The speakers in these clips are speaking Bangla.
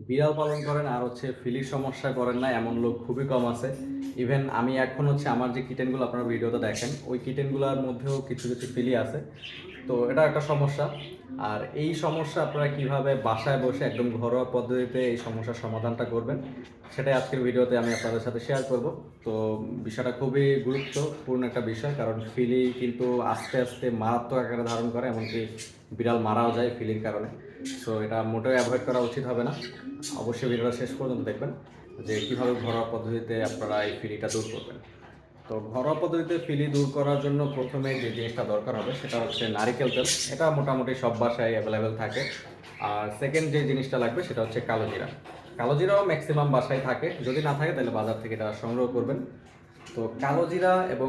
বিড়াল পালন করেন আর ফিলির সমস্যা করেন না এমন লোক খুবই কম আছে। ইভেন আমি এখন আমার যে কিটেনগুলো আপনারা ভিডিওতে দেখেন ওই কিটেনগুলোর মধ্যেও কিছু কিছু ফিলি আছে। তো এটা একটা সমস্যা। আর এই সমস্যা আপনারা কিভাবে বাসায় বসে একদম ঘরোয়া পদ্ধতিতে এই সমস্যার সমাধানটা করবেন সেটাই আজকের ভিডিওতে আমি আপনাদের সাথে শেয়ার করব। তো বিষয়টা খুবই গুরুত্বপূর্ণ একটা বিষয়, কারণ ফিলি কিন্তু আস্তে আস্তে মারাত্মক আকারে ধারণ করে, এমনকি বিড়াল মারাও যায় ফিলির কারণে। সো এটা মোটেও অ্যাভয়েড করা উচিত হবে না। অবশ্যই ভিডিওটা শেষ পর্যন্ত দেখবেন যে কীভাবে ঘরোয়া পদ্ধতিতে আপনারা এই ফিলিটা দূর করবেন। তো ঘরোয়া পদ্ধতিতে ফিলি দূর করার জন্য প্রথমে যে জিনিসটা দরকার হবে সেটা হচ্ছে নারিকেল তেল। এটা মোটামুটি সব বাসায় অ্যাভেলেবেল থাকে। আর সেকেন্ড যে জিনিসটা লাগবে সেটা হচ্ছে কালো জিরা। কালো জিরাও ম্যাক্সিমাম বাসায় থাকে, যদি না থাকে তাহলে বাজার থেকে এটা সংগ্রহ করবেন। তো কালো জিরা এবং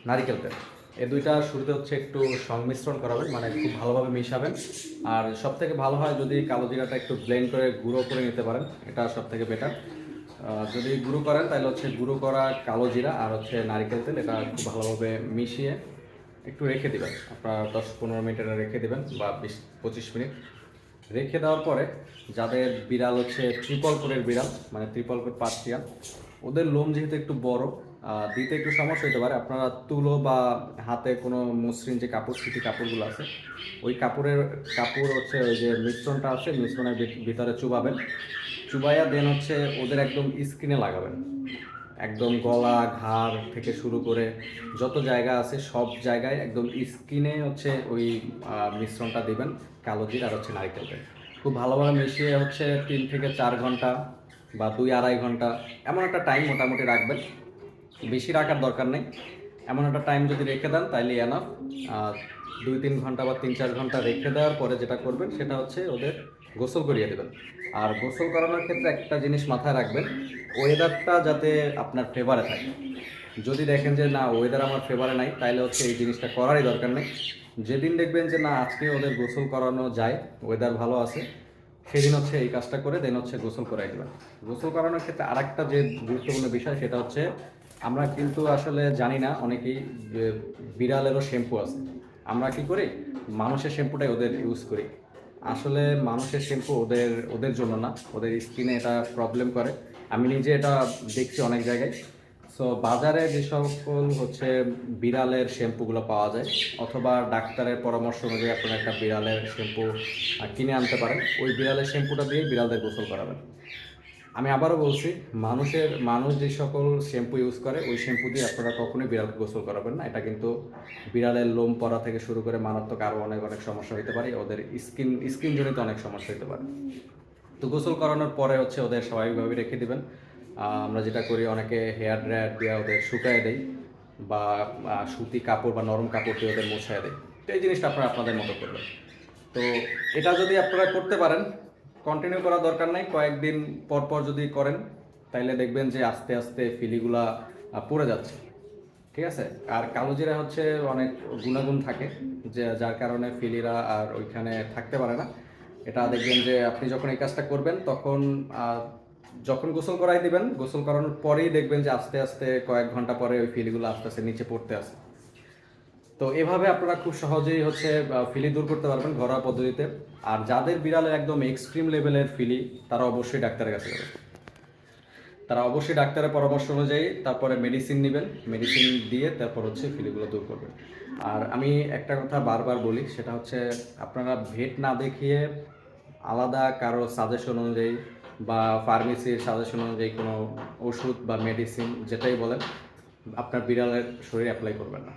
নারিকেল তেল, এই দুইটা শুরুতে একটু সংমিশ্রণ করাবেন, মানে খুব ভালোভাবে মিশাবেন। আর সব থেকে ভালো হয় যদি কালো জিরাটা একটু ব্লেন্ড করে গুঁড়ো করে নিতে পারেন, এটা সব থেকে বেটার। যদি গুঁড়ো করেন তাহলে গুঁড়ো করা কালো জিরা আর নারিকেল তেল, এটা খুব ভালোভাবে মিশিয়ে একটু রেখে দেবেন। আপনার 10-15 মিনিট এটা রেখে দেবেন, বা 20-25 মিনিট রেখে দেওয়ার পরে যাদের বিড়াল ট্রিপল কোরের বিড়াল, মানে ট্রিপল কোর পার্সিয়ান, ওদের লোম যেহেতু একটু বড়, দিতে একটু সমস্যা হতে পারে। আপনারা তুলো বা হাতে কোনো মসৃণ যে কাপড়, সুতি কাপড়গুলো আছে, ওই কাপড় ওই যে মিশ্রণটা আছে, মিশ্রণের ভিতরে চুবাবেন। চুবাইয়া দেন ওদের একদম স্কিনে লাগাবেন। একদম গলা, ঘাড় থেকে শুরু করে যত জায়গা আছে সব জায়গায় একদম স্কিনে ওই মিশ্রণটা দিবেন, কালো জিরা আর নারকেল তেল। খুব ভালোভাবে মিশিয়ে 3 থেকে 4 ঘন্টা বা 2-2.5 ঘন্টা এমন একটা টাইম মোটামুটি রাখবেন। বেশি রাখার দরকার নেই, এমন একটা টাইম যদি রেখে দেন তাইলে এনাফ। 2-3 ঘন্টা বা 3-4 ঘন্টা রেখে দেওয়ার পরে যেটা করবেন সেটা ওদের গোসল করিয়ে দেবেন। আর গোসল করানোর ক্ষেত্রে একটা জিনিস মাথায় রাখবেন, ওয়েদারটা যাতে আপনার ফেভারে থাকে। যদি দেখেন যে না, ওয়েদার আমার ফেভারে নাই, তাহলে এই জিনিসটা করারই দরকার নেই। যেদিন দেখবেন যে না, আজকে ওদের গোসল করানো যায়, ওয়েদার ভালো আছে, সেদিন এই কাজটা করে দেন গোসল করাই দেবেন। গোসল করানোর ক্ষেত্রে আরেকটা যে গুরুত্বপূর্ণ বিষয় সেটা আমরা কিন্তু আসলে জানি না অনেকেই যে বিড়ালেরও শ্যাম্পু আছে। আমরা কি করি, মানুষের শ্যাম্পুটাই ওদের ইউজ করি। আসলে মানুষের শ্যাম্পু ওদের ওদের জন্য না, ওদের স্কিনে এটা প্রবলেম করে। আমি নিজে এটা দেখছি অনেক জায়গায়। সো বাজারে যে সকল বিড়ালের শ্যাম্পুগুলো পাওয়া যায়, অথবা ডাক্তারের পরামর্শ অনুযায়ী আপনারা একটা বিড়ালের শ্যাম্পু কিনে আনতে পারেন। ওই বিড়ালের শ্যাম্পুটা দিয়ে বিড়ালদের গোসল করাবেন। আমি আবারও বলছি, মানুষ যে সকল শ্যাম্পু ইউজ করে ওই শ্যাম্পু দিয়ে আপনারা কখনোই বিড়ালকে গোসল করাবেন না। এটা কিন্তু বিড়ালের লোম পড়া থেকে শুরু করে মারাত্মক আরও অনেক অনেক সমস্যা হতে পারে, ওদের স্কিনজনিত অনেক সমস্যা হতে পারে। তো গোসল করানোর পরে ওদের স্বাভাবিকভাবে রেখে দিবেন। আমরা যেটা করি, অনেকে হেয়ার ড্রায়ার দিয়ে ওদের শুকায় দেয়, বা সুতি কাপড় বা নরম কাপড় দিয়ে ওদের মুছায় দেয়। তো এই জিনিসটা আপনারা আপনাদের মতো করবেন। তো এটা যদি আপনারা করতে পারেন, কন্টিনিউ করার দরকার নাই, কয়েকদিন পর পর যদি করেন তাইলে দেখবেন যে আস্তে আস্তে ফিলিগুলা পড়ে যাচ্ছে। ঠিক আছে। আর কালো জিরা অনেক গুণাগুণ থাকে, যে যার কারণে ফিলিরা আর ওইখানে থাকতে পারে না। এটা দেখবেন যে আপনি যখন এই কাজটা করবেন তখন যখন গোসল করাই দিবেন, গোসল করানোর পরেই দেখবেন যে আস্তে আস্তে কয়েক ঘন্টা পরে ওই ফিলিগুলো আস্তে আস্তে নিচে পড়তে আসে। তো এভাবে আপনারা খুব সহজেই ফিলি দূর করতে পারবেন ঘরোয়া পদ্ধতিতে। আর যাদের বিড়ালের একদম এক্সট্রিম লেভেলের ফিলি, তারা অবশ্যই ডাক্তারের কাছে যাবে। তারা অবশ্যই ডাক্তারের পরামর্শ অনুযায়ী তারপরে মেডিসিন নেবেন, মেডিসিন দিয়ে তারপর ফিলিগুলো দূর করবেন। আর আমি একটা কথা বারবার বলি, সেটা আপনারা ভেট না দেখিয়ে আলাদা কারো সাজেশন অনুযায়ী বা ফার্মেসির সাজেশন অনুযায়ী কোনো ওষুধ বা মেডিসিন যেটাই বলেন আপনার বিড়ালের শরীরে অ্যাপ্লাই করবেন না।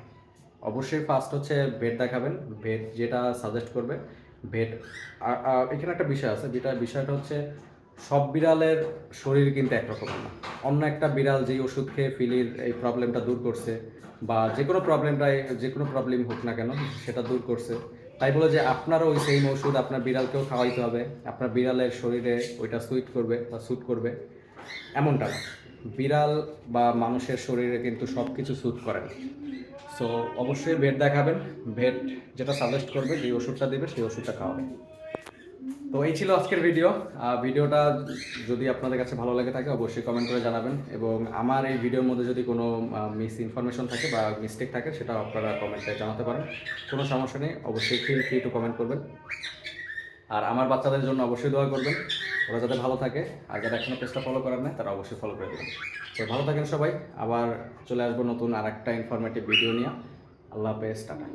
অবশ্যই ফার্স্ট ভেট দেখাবেন, ভেট যেটা সাজেস্ট করবে ভেট। এখানে একটা বিষয় আছে, বিষয়টা সব বিড়ালের শরীর কিন্তু একরকম না। অন্য একটা বিড়াল যেই ওষুধ খেয়ে ফিলির এই প্রবলেমটা দূর করছে, বা যে কোনো প্রবলেম হোক না কেন সেটা দূর করছে, তাই বলে যে আপনারও ওই সেম ওষুধ আপনার বিড়ালকেও খাওয়াইতে হবে, আপনার বিড়ালের শরীরে ওইটা স্যুট করবে এমনটা না। বিড়াল বা মানুষের শরীরে কিন্তু সব কিছু স্যুট করে না। সো অবশ্যই ভেট দেখাবেন, ভেট যেটা সাজেস্ট করবে, যে ওষুধটা দেবে সেই ওষুধটা খাওয়াবেন। তো এই ছিল আজকের ভিডিওটা। যদি আপনাদের কাছে ভালো লাগে থাকে অবশ্যই কমেন্ট করে জানাবেন, এবং আমার এই ভিডিওর মধ্যে যদি কোনো মিস ইনফরমেশন থাকে বা মিস্টেক থাকে সেটাও আপনারা কমেন্টে জানাতে পারেন। কোনো সমস্যা নেই, অবশ্যই ফিল ফ্রি টু কমেন্ট করবেন। আর আমার বাচ্চাদের জন্য অবশ্যই দোয়া করবেন, ওরা যাতে ভালো থাকে। আর যারা এখনো পেজটা ফলো করেন না তারা অবশ্যই ফলো করে দেবেন। তো ভালো থাকেন সবাই, আবার চলে আসবো নতুন আর একটা ইনফরমেটিভ ভিডিও নিয়ে। আল্লাহ হাফেজ, টাটা।